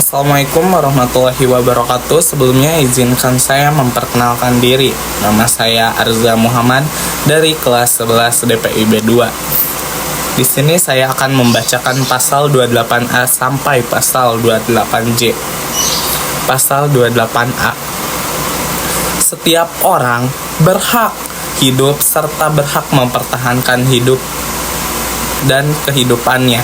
Assalamualaikum warahmatullahi wabarakatuh. Sebelumnya izinkan saya memperkenalkan diri. Nama saya Arza Muhammad dari kelas 11 DPIB 2. Di sini saya akan membacakan pasal 28A sampai pasal 28J. Pasal 28A. Setiap orang berhak hidup serta berhak mempertahankan hidup dan kehidupannya.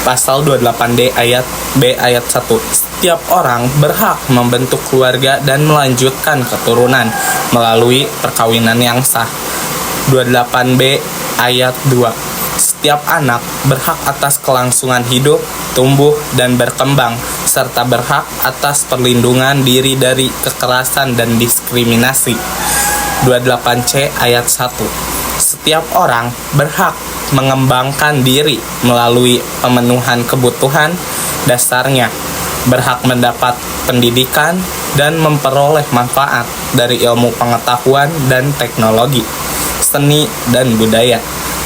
Pasal 28D ayat B ayat 1. Setiap orang berhak membentuk keluarga dan melanjutkan keturunan melalui perkawinan yang sah. 28B ayat 2. Setiap anak berhak atas kelangsungan hidup, tumbuh, dan berkembang, serta berhak atas perlindungan diri dari kekerasan dan diskriminasi. 28C ayat 1. Setiap orang berhak mengembangkan diri melalui pemenuhan kebutuhan dasarnya, berhak mendapat pendidikan dan memperoleh manfaat dari ilmu pengetahuan dan teknologi, seni dan budaya,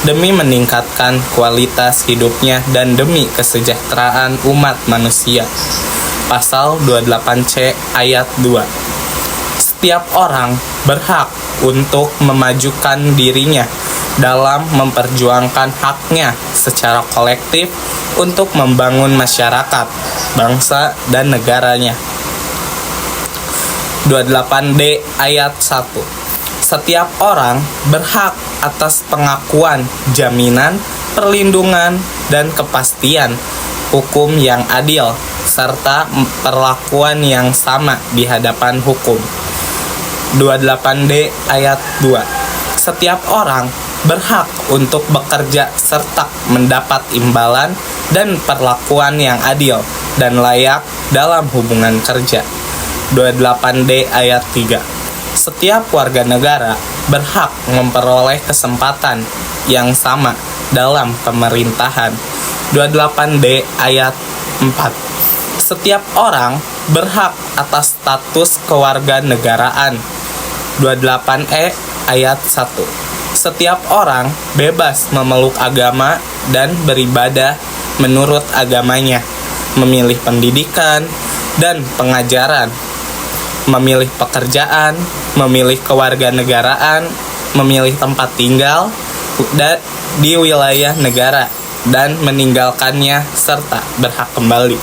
demi meningkatkan kualitas hidupnya dan demi kesejahteraan umat manusia. Pasal 28C ayat 2. Setiap orang berhak untuk memajukan dirinya dalam memperjuangkan haknya secara kolektif untuk membangun masyarakat, bangsa, dan negaranya. 28D ayat 1. Setiap orang berhak atas pengakuan, jaminan, perlindungan, dan kepastian hukum yang adil, serta perlakuan yang sama di hadapan hukum. 28D ayat 2. Setiap orang berhak untuk bekerja serta mendapat imbalan dan perlakuan yang adil dan layak dalam hubungan kerja. 28D ayat 3. Setiap warga negara berhak memperoleh kesempatan yang sama dalam pemerintahan. 28D ayat 4. Setiap orang berhak atas status kewarganegaraan. 28E ayat 1. Setiap orang bebas memeluk agama dan beribadah menurut agamanya, memilih pendidikan dan pengajaran, memilih pekerjaan, memilih kewarganegaraan, memilih tempat tinggal di wilayah negara, dan meninggalkannya serta berhak kembali.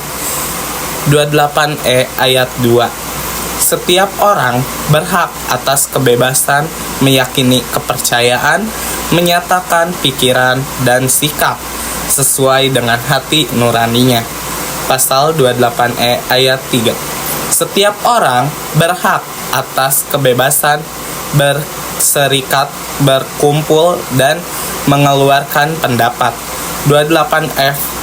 28E ayat 2. Setiap orang berhak atas kebebasan meyakini kepercayaan, menyatakan pikiran dan sikap sesuai dengan hati nuraninya. Pasal 28E ayat 3. Setiap orang berhak atas kebebasan berserikat, berkumpul, dan mengeluarkan pendapat. 28F.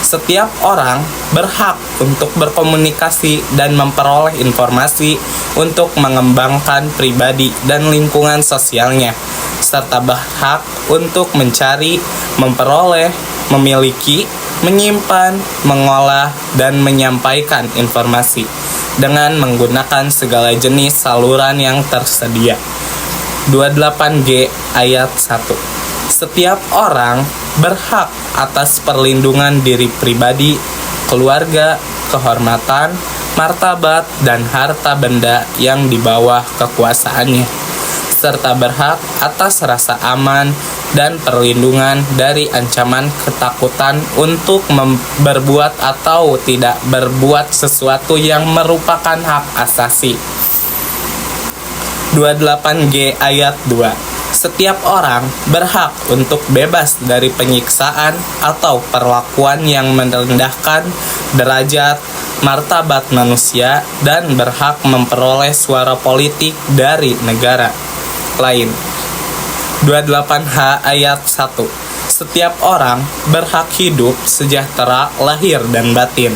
Setiap orang berhak untuk berkomunikasi dan memperoleh informasi untuk mengembangkan pribadi dan lingkungan sosialnya, serta berhak untuk mencari, memperoleh, memiliki, menyimpan, mengolah, dan menyampaikan informasi dengan menggunakan segala jenis saluran yang tersedia. 28G ayat 1. Setiap orang berhak atas perlindungan diri pribadi, keluarga, kehormatan, martabat, dan harta benda yang di bawah kekuasaannya, serta berhak atas rasa aman dan perlindungan dari ancaman ketakutan untuk berbuat atau tidak berbuat sesuatu yang merupakan hak asasi. 28G ayat 2. Setiap orang berhak untuk bebas dari penyiksaan atau perlakuan yang merendahkan derajat, martabat manusia, dan berhak memperoleh suara politik dari negara lain. 28H ayat 1. Setiap orang berhak hidup sejahtera lahir dan batin,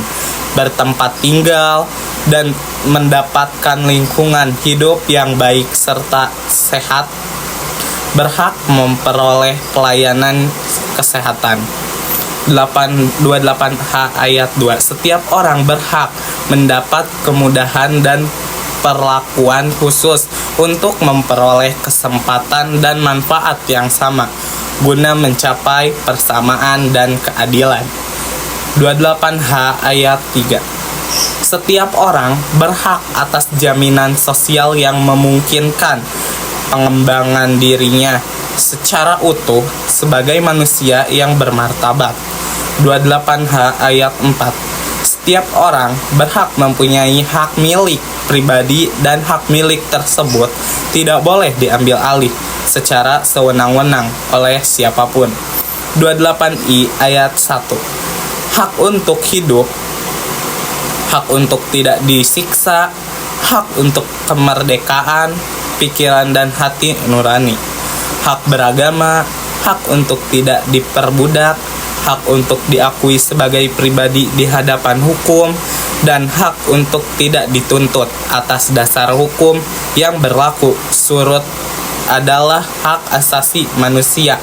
bertempat tinggal, dan mendapatkan lingkungan hidup yang baik serta sehat, berhak memperoleh pelayanan kesehatan. 28H ayat 2. Setiap orang berhak mendapat kemudahan dan perlakuan khusus untuk memperoleh kesempatan dan manfaat yang sama guna mencapai persamaan dan keadilan. 28H ayat 3. Setiap orang berhak atas jaminan sosial yang memungkinkan pengembangan dirinya secara utuh sebagai manusia yang bermartabat. 28H ayat 4. Setiap orang berhak mempunyai hak milik pribadi dan hak milik tersebut tidak boleh diambil alih secara sewenang-wenang oleh siapapun. 28I ayat 1. Hak untuk hidup, hak untuk tidak disiksa, hak untuk kemerdekaan, pikiran dan hati nurani, hak beragama, hak untuk tidak diperbudak, hak untuk diakui sebagai pribadi di hadapan hukum, dan hak untuk tidak dituntut atas dasar hukum yang berlaku surut adalah hak asasi manusia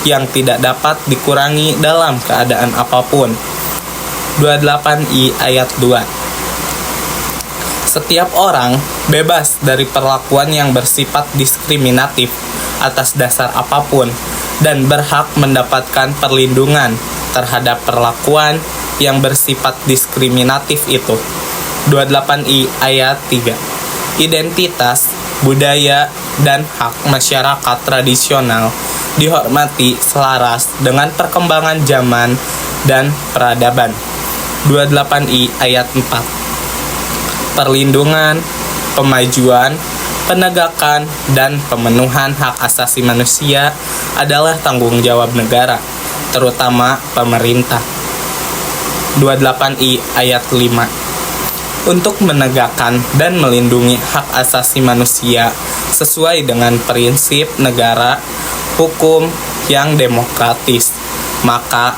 yang tidak dapat dikurangi dalam keadaan apapun. 28I ayat 2. Setiap orang bebas dari perlakuan yang bersifat diskriminatif atas dasar apapun dan berhak mendapatkan perlindungan terhadap perlakuan yang bersifat diskriminatif itu. 28I ayat 3. Identitas, budaya, dan hak masyarakat tradisional dihormati selaras dengan perkembangan zaman dan peradaban. 28I ayat 4. Perlindungan, pemajuan, penegakan, dan pemenuhan hak asasi manusia adalah tanggung jawab negara, terutama pemerintah. 28I ayat 5. Untuk menegakkan dan melindungi hak asasi manusia sesuai dengan prinsip negara hukum yang demokratis, maka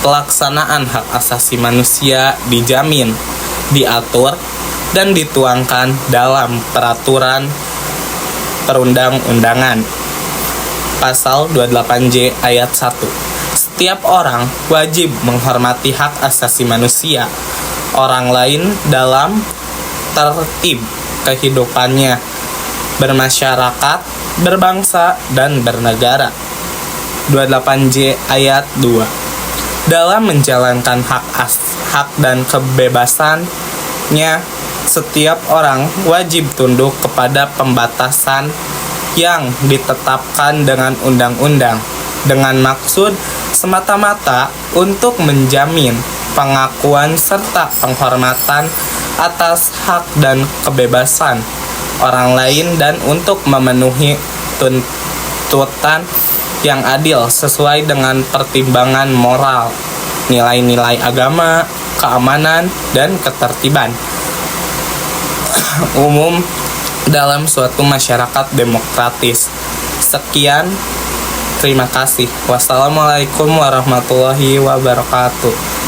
pelaksanaan hak asasi manusia dijamin, diatur, dan dituangkan dalam peraturan perundang-undangan. Pasal 28J ayat 1. Setiap orang wajib menghormati hak asasi manusia orang lain dalam tertib kehidupannya, bermasyarakat, berbangsa, dan bernegara. 28J ayat 2. Dalam menjalankan hak dan kebebasannya, setiap orang wajib tunduk kepada pembatasan yang ditetapkan dengan undang-undang dengan maksud semata-mata untuk menjamin pengakuan serta penghormatan atas hak dan kebebasan orang lain dan untuk memenuhi tuntutan yang adil sesuai dengan pertimbangan moral, nilai-nilai agama, keamanan, dan ketertiban umum dalam suatu masyarakat demokratis. Sekian, terima kasih. Wassalamualaikum warahmatullahi wabarakatuh.